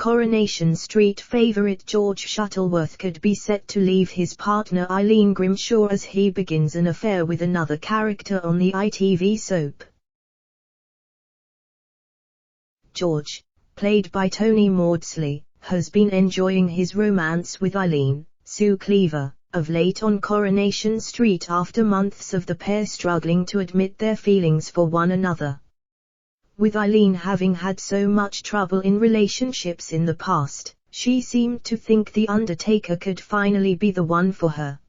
Coronation Street favourite George Shuttleworth could be set to leave his partner Eileen Grimshaw as he begins an affair with another character on the ITV soap. George, played by Tony Maudsley, has been enjoying his romance with Eileen, Sue Cleaver, of late on Coronation Street after months of the pair struggling to admit their feelings for one another. With Eileen having had so much trouble in relationships in the past, she seemed to think The Undertaker could finally be the one for her.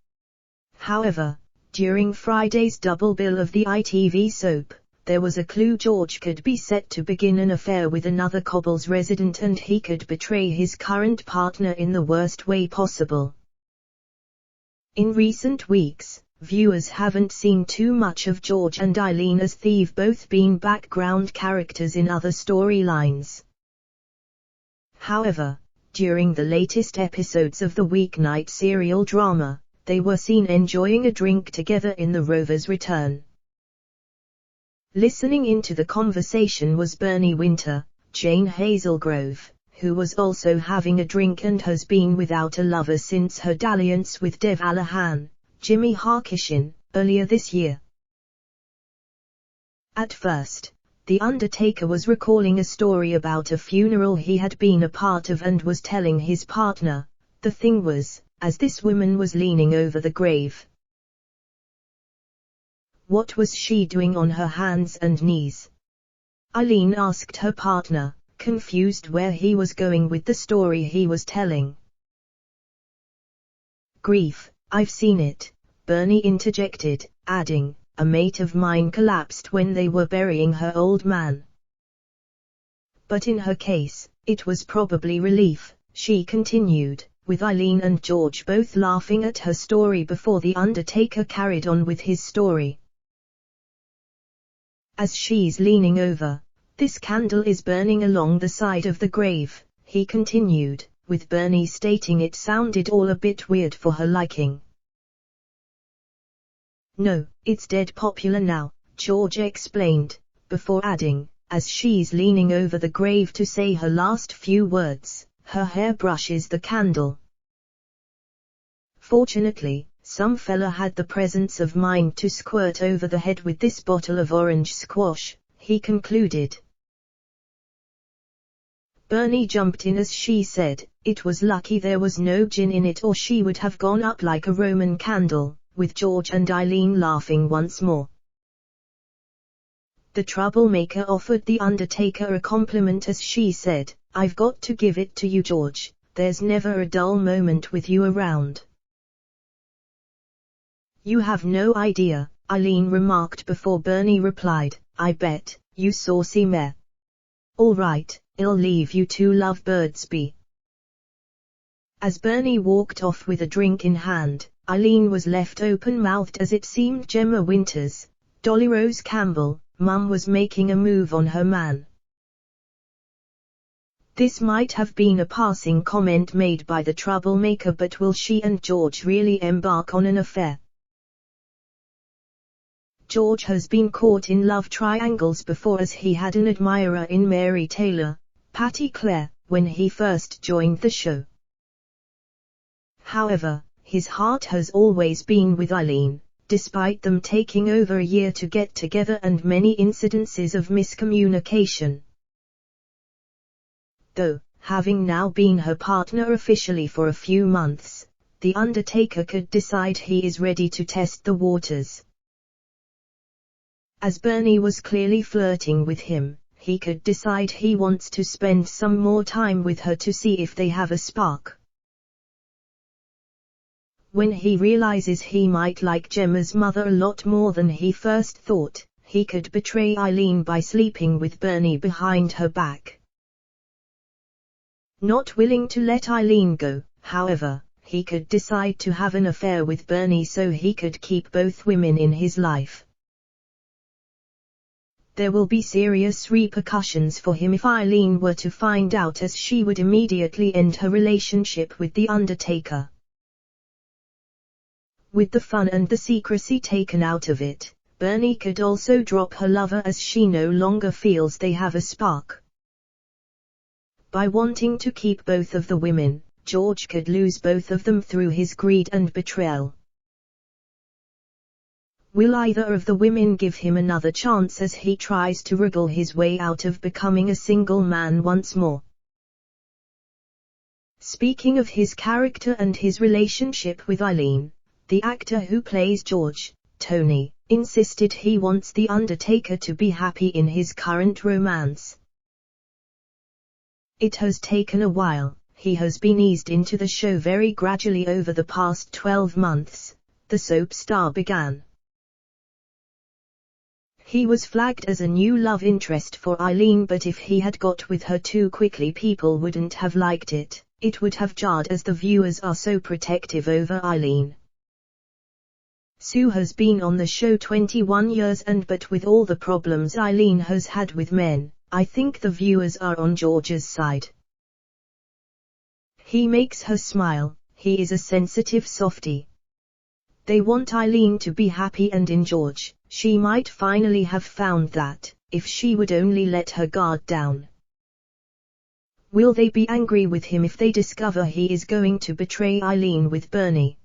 However, during Friday's double bill of the ITV soap, there was a clue George could be set to begin an affair with another Cobbles resident and he could betray his current partner in the worst way possible. In recent weeks, viewers haven't seen too much of George and Eileen as they've both been background characters in other storylines. However, during the latest episodes of the weeknight serial drama, they were seen enjoying a drink together in The Rover's Return. Listening into the conversation was Bernie Winter, Jane Hazelgrove, who was also having a drink and has been without a lover since her dalliance with Dev Allahan, Jimmy Harkishin, earlier this year. At first, The Undertaker was recalling a story about a funeral he had been a part of and was telling his partner. The thing was, as this woman was leaning over the grave, what was she doing on her hands and knees? Eileen asked her partner, confused where he was going with the story he was telling. Grief, I've seen it, Bernie interjected, adding, a mate of mine collapsed when they were burying her old man. But in her case, it was probably relief, she continued, with Eileen and George both laughing at her story before The Undertaker carried on with his story. As she's leaning over, this candle is burning along the side of the grave, he continued, with Bernie stating it sounded all a bit weird for her liking. No, it's dead popular now, George explained, before adding, as she's leaning over the grave to say her last few words, her hair brushes the candle. Fortunately, some fella had the presence of mind to squirt over the head with this bottle of orange squash, he concluded. Bernie jumped in as she said, it was lucky there was no gin in it or she would have gone up like a Roman candle, with George and Eileen laughing once more. The troublemaker offered The Undertaker a compliment as she said, I've got to give it to you George, there's never a dull moment with you around. You have no idea, Eileen remarked before Bernie replied, I bet, you saucy mare. All right, I'll leave you two lovebirds be. As Bernie walked off with a drink in hand, Eileen was left open-mouthed as it seemed Gemma Winters, Dolly Rose Campbell, Mum was making a move on her man. This might have been a passing comment made by the troublemaker, but will she and George really embark on an affair? George has been caught in love triangles before as he had an admirer in Mary Taylor, Patty Clare, when he first joined the show. However, his heart has always been with Eileen, despite them taking over a year to get together and many incidences of miscommunication. Though, having now been her partner officially for a few months, The Undertaker could decide he is ready to test the waters. As Bernie was clearly flirting with him, he could decide he wants to spend some more time with her to see if they have a spark. When he realizes he might like Gemma's mother a lot more than he first thought, he could betray Eileen by sleeping with Bernie behind her back. Not willing to let Eileen go, however, he could decide to have an affair with Bernie so he could keep both women in his life. There will be serious repercussions for him if Eileen were to find out, as she would immediately end her relationship with The Undertaker. With the fun and the secrecy taken out of it, Bernie could also drop her lover as she no longer feels they have a spark. By wanting to keep both of the women, George could lose both of them through his greed and betrayal. Will either of the women give him another chance as he tries to wriggle his way out of becoming a single man once more? Speaking of his character and his relationship with Eileen, the actor who plays George, Tony, insisted he wants The Undertaker to be happy in his current romance. It has taken a while. He has been eased into the show very gradually over the past 12 months, the soap star began. He was flagged as a new love interest for Eileen, but if he had got with her too quickly people wouldn't have liked it. It would have jarred as the viewers are so protective over Eileen. Sue has been on the show 21 years but with all the problems Eileen has had with men, I think the viewers are on George's side. He makes her smile, he is a sensitive softie. They want Eileen to be happy, and in George, she might finally have found that, if she would only let her guard down. Will they be angry with him if they discover he is going to betray Eileen with Bernie?